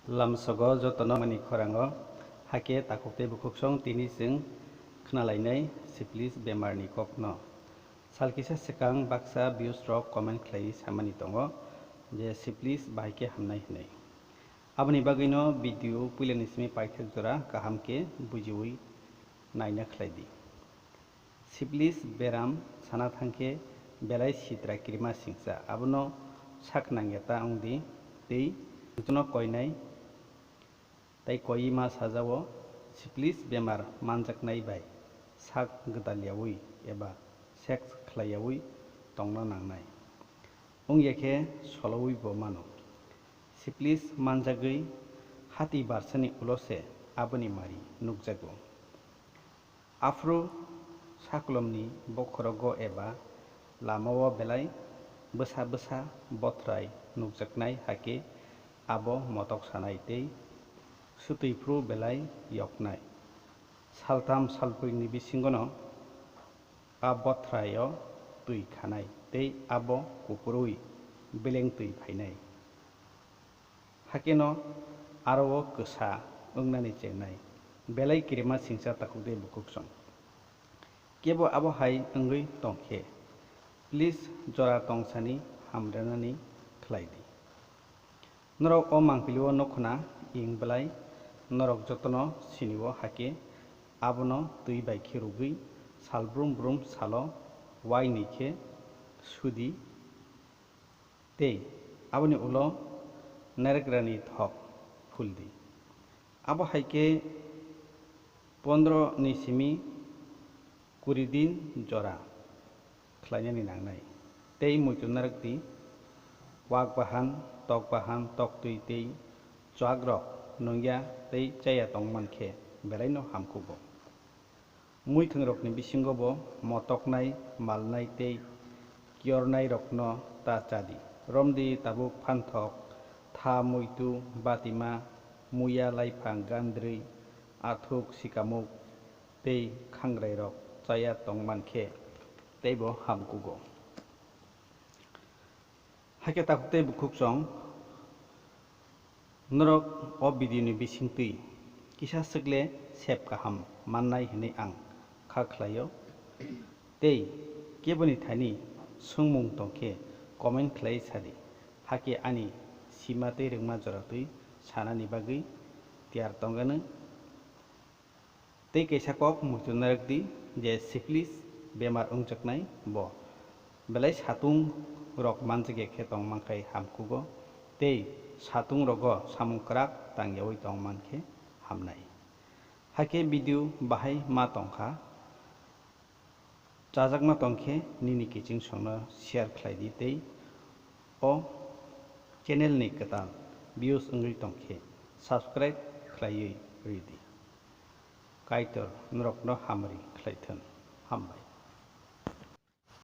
लामसगो जतन मनि खरांगो हाके ताकुते बुकुksong tini sing khनालायनाय syphilis बेमारनि ककनो सालकिसा सिकां बाक्सा बिउस्ट्रक कमेन्ट खालाय सामानि दङ जे सिफिलिस बाहायके हामनाय हनै आबनि बागैनो भिडिअ पुइलेनिसमि पाइथक जरा गाहामके बुजिवै नायना खलायदि सिफिलिस बेराम साना थांके बेलाय सिद्रा किरिमा सिंसा आबनो साक नांगेता अंगदि दै जनो कयनाय ताई कोई मा साजावो सिफिलिस बेमार मानजाकनाय बाय साक गदालियावै एबा सेक्स खलायावै तंना नांनाय उं एखे सलवै बो मानो सिफिलिस मानजागै हाति बारसानि उलसे आबनि मारि नुकजागो आफ्रो साकुलमनि बखरगो एबा लामाव बेलाय बसा बसा बथ्राय नुकजाकनाय हाके आबो मटक सानाय तै सुतैफ्रु बेलाय यकनाय सालथाम सालब्रैनि बिसिंगनो आ बथ्रायो तै खानाय तै आबो कुपुरुई बेलें तै फायनाय हाकेनो आरो गोसा ओंनानै चेंनाय बेलाय किरिमा सिंसा ताकुदे बुकुksong केबो आबो हाय ओंगै तंखे प्लिज जरा तंसानि हामद्रानानि खलायदि नरक ओ मांपिलिओ नखना इंग बेलाय नरक जतनो सिनिओ हाके आबनो तै बायखे रुगै सालब्रुम ब्रुम सालो वाई नैखे सुदि ते आबनि उलो नरग्रानि थक फुलदि आबो हायके 15 निसिमि 20 दिन जरा खलायनानि नांनाय तै मुइतु नरकदि वाक बाहान tok tui tei chwagrok nungya tei chaya tongmanke belaino hamkubo mui thungrokni bisingobo motoknai malnai tei kiornai rokno ta chadi romdi tabuk phanthok tha muitu batima muya laifang gandrui athuk sikamuk tei khangrai rok chaya tongmanke teibo hamkugo हाके ताकुते बुकुksong नरक ओ भिडिअनि बिसिंतै किसा सगले सेब गाहाम माननाय हनै आं खाख्लायो तै केबनि थानि सोंमुं तंखे कमेन्ट खलाय सादि हाके आनि सिमातै रोंमा जरातै सानानि बागै तियार तंगानो तै कैसा कक मुइतु नरकदि जे सिफिलिस बेमार ओंजाकनाय ब बेलाय सातुं रक मानजगे खेतong मांखाय हामकुगो तै सातुं रगो सामुंक्राक तांगेवै तंग मानखे हामनाय हाके भिडिअ बाहाय मा तंखा चाजाकना तंखे निनि किचिं संनो शेयर खलायदि तै ओ चेनेल नि कताल भिउस ओंगै तंखे सब्सक्राइब खलायै रिदि काइटर नरकनो हामरि खलायथोन हामबाय।